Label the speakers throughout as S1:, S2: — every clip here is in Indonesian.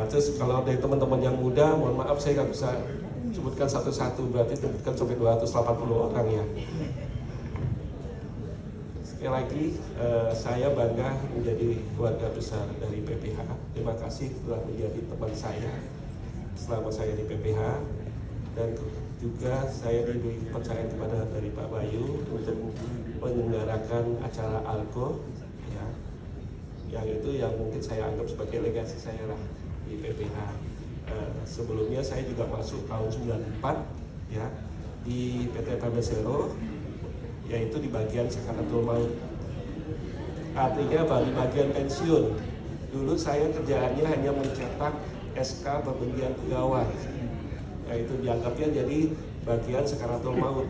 S1: terus kalau dari teman-teman yang muda, mohon maaf saya nggak bisa sebutkan satu-satu, berarti sebutkan sampai 280 orang ya. Sekali lagi, saya bangga menjadi keluarga besar dari PPH. Terima kasih telah menjadi teman saya selama saya di PPH, dan juga saya diberi kepercayaan kepada dari Pak Bayu untuk menyelenggarakan acara ALKO, ya, yang itu yang mungkin saya anggap sebagai legasi saya lah di PPH. Sebelumnya saya juga masuk tahun 94 ya di PT Pemesero, yaitu di bagian sakaratul maut. Artinya di bagian pensiun. Dulu saya kerjaannya hanya mencetak SK pemberhentian pegawai, yaitu dianggapnya jadi bagian sakaratul maut.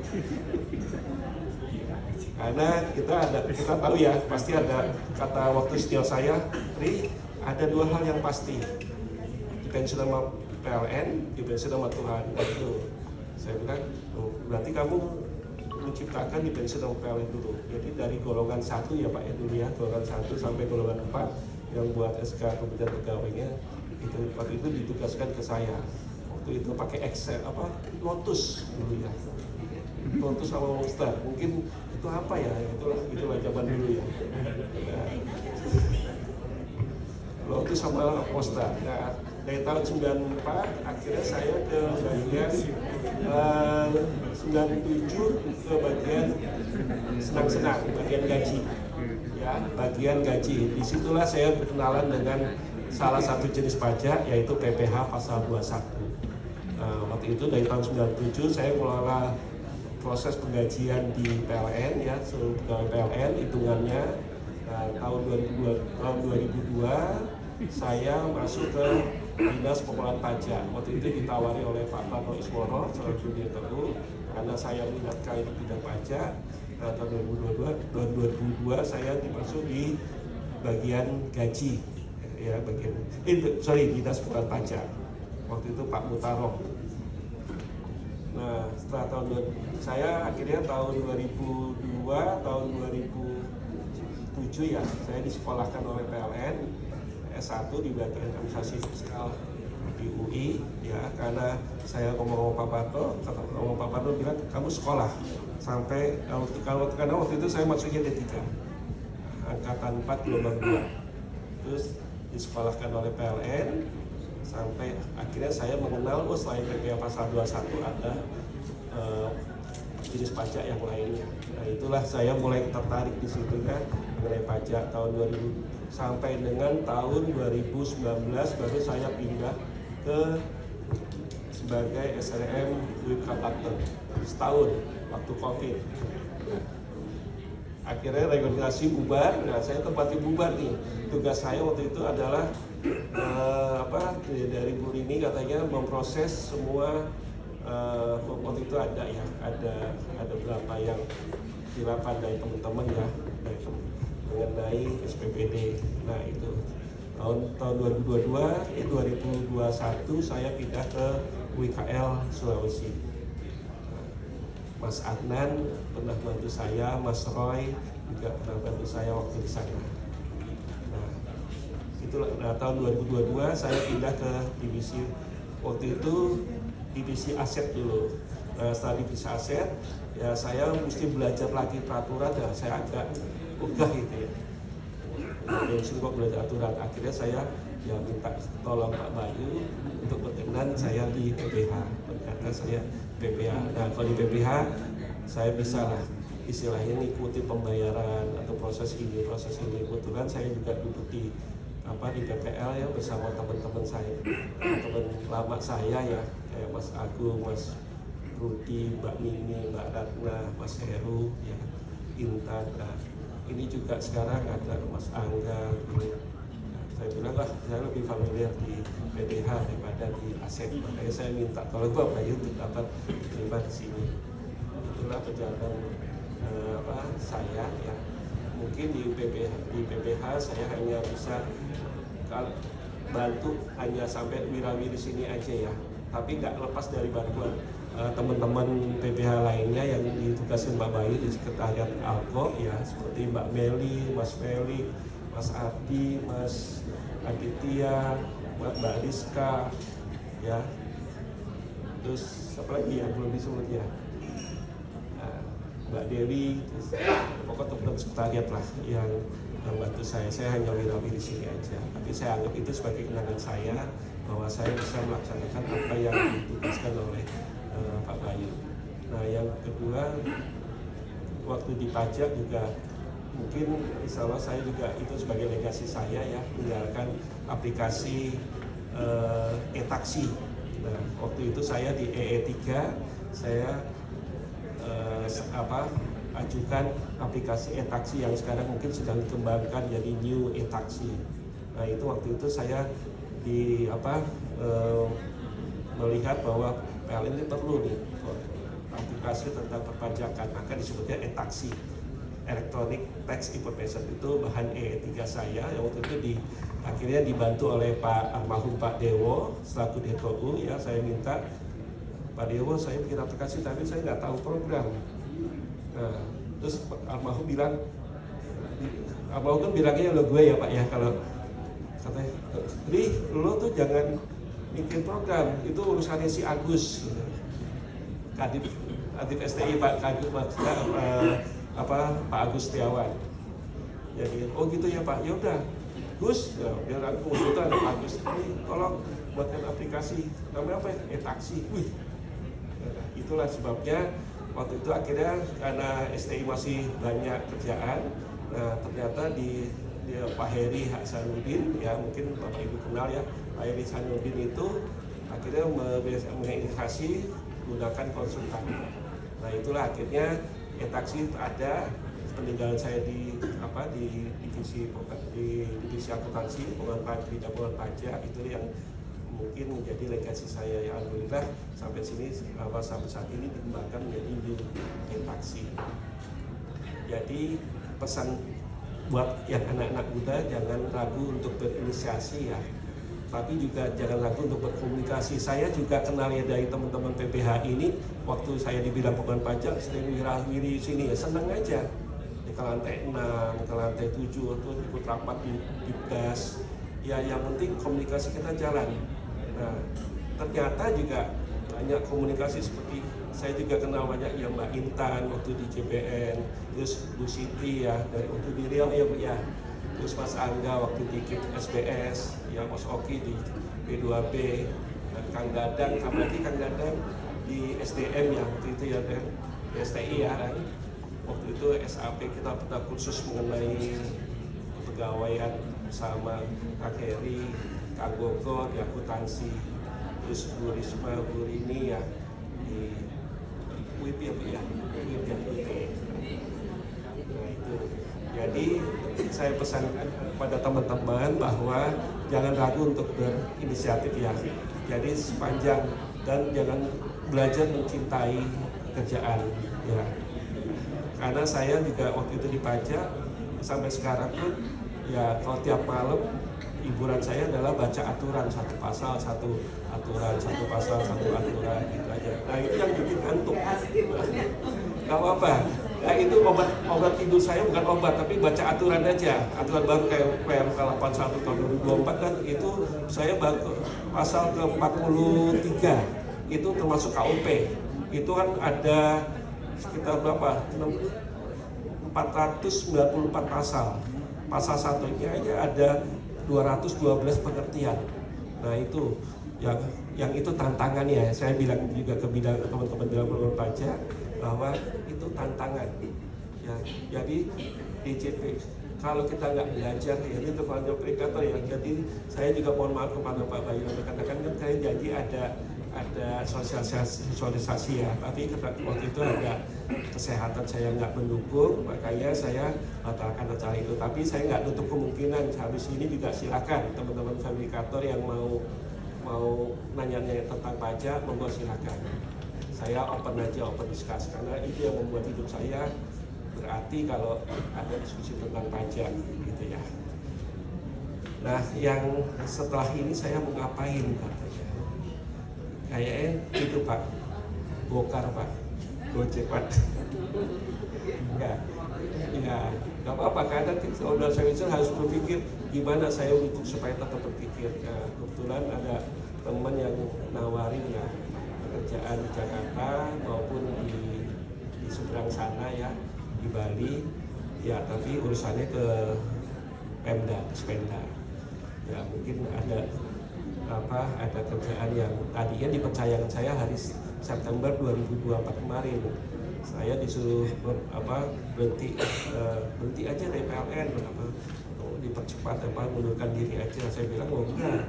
S1: Karena kita tahu ya, pasti ada kata waktu setiap saya, Ri, ada dua hal yang pasti, dipensiun sama PLN, dipensiun sama Tuhan. Itu saya bilang, oh, berarti kamu menciptakan dipensiun sama PLN dulu. Jadi dari golongan 1 ya Pak ya dulu ya, golongan 1 sampai golongan 4 yang buat SK pemberhentian pegawainya, itu waktu itu ditugaskan ke saya. Waktu itu pakai Excel Lotus dulu ya, Lotus sama Monster. Mungkin itu apa ya? Itulah zaman dulu ya. Nah, Lotus sama Monster. Nah, dari tahun 94 akhirnya saya ke bagian 97 ke bagian senang-senang, bagian gaji. Ya, bagian gaji. Disitulah saya berkenalan dengan salah satu jenis pajak, yaitu PPH pasal 21. Waktu itu dari tahun 97 saya mengelola proses penggajian di PLN ya, seluruh pegawai PLN hitungannya. Tahun 2002 saya masuk ke Dinas Pengelolaan Pajak. Waktu itu ditawari oleh Pak Prato Isworo selaku direktur, karena saya minat sekali di bidang pajak. Tahun 2002 saya dimasuk di bagian gaji ya, Dinas Pengelolaan Pajak. Waktu itu Pak Mutarom. Nah, setelah saya akhirnya tahun 2002, tahun 2007 ya, saya disekolahkan oleh PLN S1 di bagian administrasi fiskal di UI ya, karena saya ngomong sama Pak Pato bilang kamu sekolah sampai karena waktu itu saya masuknya D3 angkatan 4 gelombang 2, terus disekolahkan oleh PLN sampai akhirnya saya mengenal selain PPH pasal 21 ada jenis pajak yang lainnya. Nah, itulah saya mulai tertarik di situ kan mengenai pajak tahun 2000 sampai dengan tahun 2019 baru saya pindah ke sebagai SNM WIB Konduktor setahun waktu COVID. Akhirnya reorganisasi bubar. Nah, saya tempatnya bubar nih. Tugas saya waktu itu adalah dari Bu Rini katanya memproses semua waktu itu ada berapa yang silapan dari teman-teman ya mengenai SPPD. Nah, itu tahun 2021 saya pindah ke WKL Sulawesi. Mas Adnan pernah bantu saya, Mas Roy juga pernah bantu saya waktu di sana. Nah, itulah. Nah, tahun 2022 saya pindah ke divisi, waktu itu divisi aset dulu. Nah, setelah divisi aset, ya saya mesti belajar lagi peraturan, dan saya agak ogah gitu ya. Yang kok belajar aturan. Akhirnya saya ya minta tolong Pak Bayu untuk berkenan saya di PPH. Karena saya PPH. Nah, kalau di PPH saya bisa lah istilahnya ngikuti pembayaran atau proses ini. Kebetulan saya juga duduk di PPL ya bersama teman-teman saya, teman lama saya ya, kayak Mas Agung, Mas Rudi, Mbak Mimi, Mbak Ratna, Mas Heru, ya, Intan. Nah, ini juga sekarang ada Mas Angga. Nah, saya bilang lah saya lebih familiar di PPH daripada di aset, makanya saya minta tolong Bapak Bayu untuk dapat terlibat di sini. Itulah perjalanan saya ya. Mungkin di PPH saya hanya bisa bantu hanya sampai wirawi di sini aja ya, tapi nggak lepas dari bantuan teman-teman PPH lainnya yang ditugaskan Mbak Bayu di sekretariat ALKO ya, seperti Mbak Meli, Mas Feli, Mas Ardi, Mas Aditya, Mbak Rizka, ya, terus apa lagi ya belum disebut ya, Mbak Dewi, terus pokoknya teman-teman sekretariat lah yang bantu saya. Saya hanya wirawi di sini aja, tapi saya anggap itu sebagai kenangan saya bahwa saya bisa melaksanakan apa yang ditugaskan oleh Pak Bayu. Nah, yang kedua, waktu di pajak juga mungkin insya Allah saya juga itu sebagai legasi saya ya, menjalankan aplikasi e-taksi. Nah, waktu itu saya di EE3 saya ajukan aplikasi e-taksi yang sekarang mungkin sedang dikembangkan jadi new e-taksi. Nah, itu waktu itu saya melihat bahwa PLN ini perlu nih aplikasi tentang perpajakan, maka disebutnya e-taksi, Electronic Tax Information. Itu bahan E3 saya yang waktu itu akhirnya dibantu oleh almarhum Pak Dewo selaku DTU. Ya, saya minta Pak Dewo, saya bikin aplikasi tapi saya nggak tahu program. Nah, terus almarhum kan bilangnya lo gue ya Pak ya, kalau katanya, Ri, lo tuh jangan bikin program, itu urusannya si Agus, Kadif STI Pak Agus Setiawan. Jadi oh gitu ya Pak, ya udah Gus, ya, biar aku konsultan Agus ini tolong buatkan aplikasi namanya apa ya, e-taksi. Wih, nah, itulah sebabnya waktu itu akhirnya karena STI masih banyak kerjaan, nah ternyata di Pak Heri Hasanuddin, ya mungkin Bapak Ibu kenal ya, Pak Heri Hasanuddin itu akhirnya menginisiasi gunakan konsultan. Nah, itulah akhirnya e-taksi ada. Peninggalan saya di divisi akuntansi, bidang pengelolaan pajak, itu yang mungkin menjadi legasi saya. Ya alhamdulillah sampai saat ini dikembangkan menjadi e-taksi. Jadi pesan buat yang anak-anak muda, jangan ragu untuk berinisiasi ya, tapi juga jangan ragu untuk berkomunikasi. Saya juga kenal ya dari teman-teman PPH ini, waktu saya di bidang pengelolaan pajak, sering wira-wiri sini ya, senang aja. Ke lantai 6, ke lantai 7, atau ikut rapat di BIPDAS. Ya, yang penting komunikasi kita jalan. Nah, ternyata juga banyak komunikasi seperti saya juga kenal banyak ya Mbak Intan waktu di JPN, terus Bu Siti ya dari waktu di Riau ya Bu ya, terus Mas Angga waktu di KIP SBS, ya Mas Oki di P2B, dan Kang Dadang, apalagi Kang Dadang di SDM ya waktu itu ya, dan di STI ya kan. Waktu itu SAP kita pernah kursus mengenai kepegawaian bersama Kak Heri, Kak Gogo di akuntansi, terus Bu Risma, Bu Rini ya di WIP ya, WIP. Nah itu, jadi saya pesankan kepada teman-teman bahwa jangan ragu untuk berinisiatif ya. Jadi sepanjang dan jangan belajar mencintai kerjaan ya. Karena saya juga waktu itu di pajak sampai sekarang pun ya kalau tiap malam hiburan saya adalah baca aturan, satu pasal satu aturan, satu pasal satu aturan gitu aja. Nah itu yang bikin ngantuk. Gak apa-apa. Nah itu obat tidur saya bukan obat, tapi baca aturan aja. Aturan baru kayak PMK 81 tahun 2024 kan itu saya baru pasal ke 43 itu termasuk KUP. Itu kan ada sekitar berapa? 494 pasal. Pasal satunya aja ada 212 pengertian. Nah itu yang itu tantangannya. Saya bilang juga ke teman-teman bidang pengelolaan pajak bahwa itu tantangan. Ya, jadi DJP kalau kita nggak belajar ya itu kalau aplikator ya. Jadi saya juga mohon maaf kepada Pak Bayu, rekan-rekan kan saya janji ada sosialisasi ya, tapi waktu itu ada kesehatan saya nggak mendukung, makanya saya batalkan acara itu. Tapi saya nggak tutup kemungkinan habis ini juga silakan teman-teman fabrikator yang mau nanya-nanya tentang pajak, monggo silakan. Saya open aja, open discuss, karena itu yang membuat hidup saya berarti kalau ada diskusi tentang pajak gitu ya. Nah, yang setelah ini saya mau ngapain katanya? Kayaknya itu Pak, bokar Pak. cepat. Ya, ya, nggak apa-apa. Kadang saudara saya itu harus berpikir gimana saya untuk supaya tetap berpikir. Nah, kebetulan ada teman yang nawarin ya pekerjaan di Jakarta maupun di seberang sana ya, di Bali. Ya, tapi urusannya ke Pemda, Spenda. Ya, mungkin ada kerjaan yang tadinya dipercayakan saya hari September 2024 kemarin. Saya disuruh berhenti aja dari PLN, dipercepat mundurkan diri aja. Saya bilang enggak.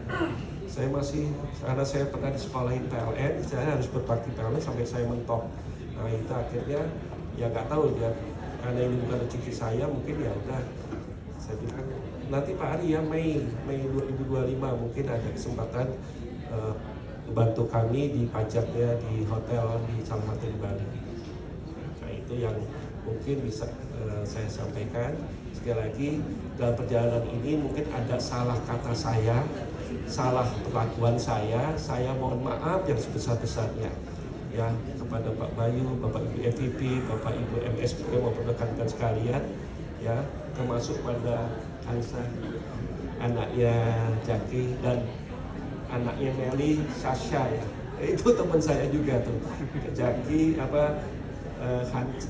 S1: Saya masih, karena saya pernah disekolahin PLN, saya harus berbakti PLN sampai saya mentok. Nah itu akhirnya ya nggak tahu ya, karena ini bukan rezeki saya, mungkin ya udah. Saya bilang nanti Pak Ari ya Mei 2025 mungkin ada kesempatan membantu kami di pajaknya di hotel di salah satu di Bali. Nah itu yang mungkin bisa saya sampaikan. Sekali lagi dalam perjalanan ini mungkin ada salah kata saya, salah perlakuan saya mohon maaf yang sebesar-besarnya ya kepada Pak Bayu, Bapak Ibu FVP, Bapak Ibu MSP maupun rekan-rekan sekalian ya, termasuk pada Ansa, anaknya Jaki dan anaknya Meli, Sasha ya. Itu teman saya juga tuh. Jaki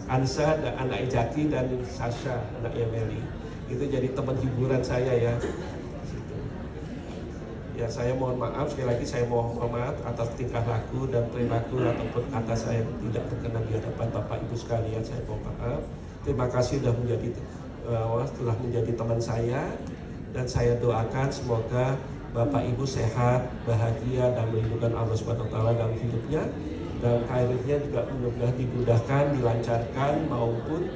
S1: Ansa dan anaknya Jaki dan Sasha anaknya Meli. Itu jadi teman hiburan saya ya. Ya saya mohon maaf, sekali lagi saya mohon maaf atas tingkah laku dan perilaku ataupun kata saya tidak berkenan di hadapan Bapak Ibu sekalian, saya mohon maaf. Terima kasih sudah telah menjadi teman saya, dan saya doakan semoga Bapak Ibu sehat, bahagia dan melindungi Allah Subhanahu wa taala dalam hidupnya, dan karirnya juga mudah-mudahan dimudahkan, dilancarkan maupun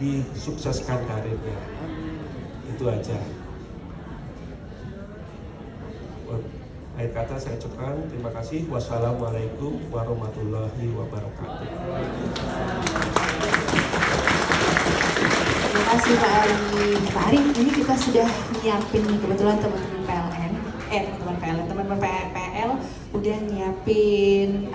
S1: disukseskan karirnya. Itu aja. Akhir kata saya ucapkan terima kasih. Wassalamualaikum warahmatullahi wabarakatuh.
S2: Terima kasih Pak Ari. Pak Ari, ini kita sudah nyiapin nih, kebetulan teman-teman PLN, teman-teman PL udah nyiapin